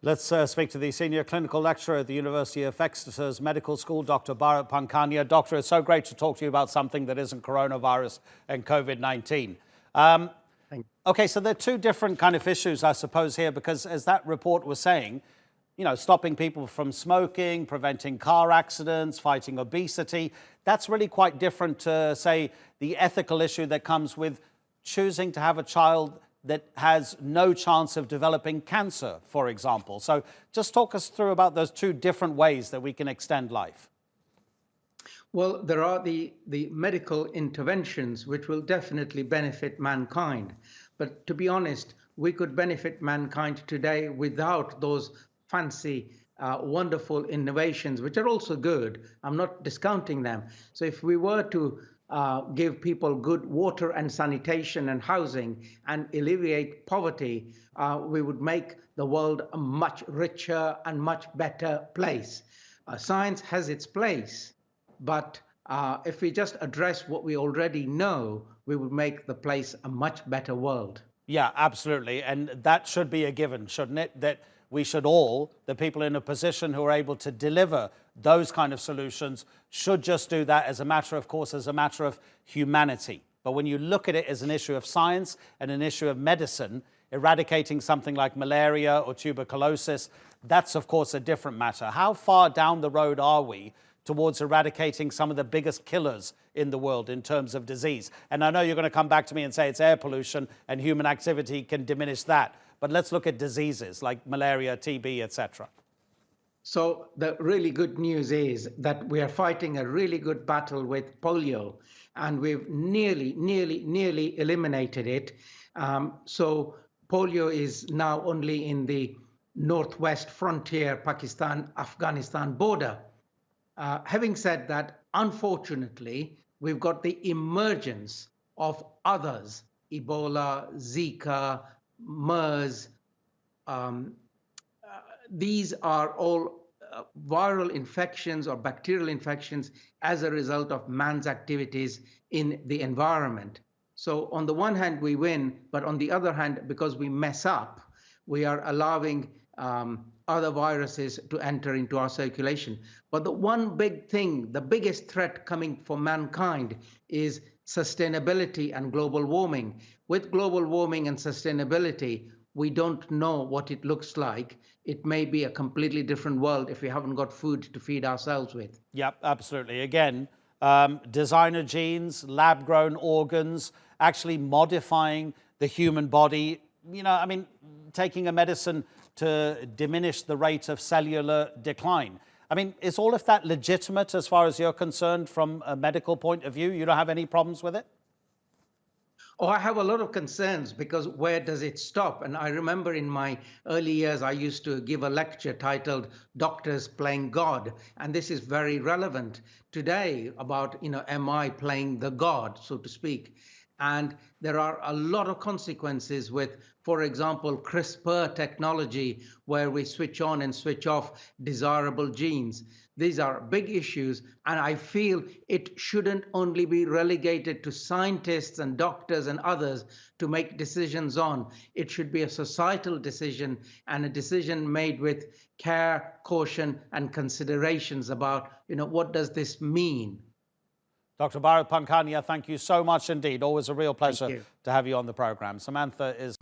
Let's speak to the Senior Clinical Lecturer at the University of Exeter's Medical School, Dr Bharat Pankhania. Doctor, it's so great to talk to you about something that isn't coronavirus and COVID-19. Okay, so there are two different kind of issues, I suppose, here, because as that report was saying, you know, stopping people from smoking, preventing car accidents, fighting obesity, that's really quite different to, say, the ethical issue that comes with choosing to have a child that has no chance of developing cancer, for example. So just talk us through about those two different ways that we can extend life. Well, there are the medical interventions which will definitely benefit mankind. But to be honest, we could benefit mankind today without those fancy, wonderful innovations, which are also good. I'm not discounting them. So if we were to give people good water and sanitation and housing and alleviate poverty, we would make the world a much richer and much better place. Science has its place, but if we just address what we already know, we would make the place a much better world. Yeah, absolutely. And that should be a given, shouldn't it? That we should all, the people in a position who are able to deliver those kind of solutions, should just do that as a matter of course, as a matter of humanity. But when you look at it as an issue of science and an issue of medicine, eradicating something like malaria or tuberculosis, that's of course a different matter. How far down the road are we towards eradicating some of the biggest killers in the world in terms of disease? And I know you're going to come back to me and say it's air pollution and human activity can diminish that. But let's look at diseases like malaria, TB, etc. So the really good news is that we are fighting a really good battle with polio, and we've nearly eliminated it. So polio is now only in the northwest frontier, Pakistan-Afghanistan border. Having said that, unfortunately, we've got the emergence of others, Ebola, Zika, MERS. These are all viral infections or bacterial infections as a result of man's activities in the environment. So on the one hand, we win, but on the other hand, because we mess up, we are allowing other viruses to enter into our circulation. But the one big thing, the biggest threat coming for mankind is sustainability and global warming. With global warming and sustainability, we don't know what it looks like. It may be a completely different world if we haven't got food to feed ourselves with. Yep, absolutely. Again, designer genes, lab-grown organs, actually modifying the human body. You know, I mean, taking a medicine to diminish the rate of cellular decline. I mean, is all of that legitimate as far as you're concerned from a medical point of view? You don't have any problems with it? Oh, I have a lot of concerns because where does it stop? And I remember in my early years, I used to give a lecture titled Doctors Playing God. And this is very relevant today about, am I playing the God, so to speak? And there are a lot of consequences with, for example, CRISPR technology, where we switch on and switch off desirable genes. These are big issues, and I feel it shouldn't only be relegated to scientists and doctors and others to make decisions on. It should be a societal decision and a decision made with care, caution, and considerations about, what does this mean? Dr. Bharat Pankhania, thank you so much indeed. Always a real pleasure to have you on the program. Samantha is...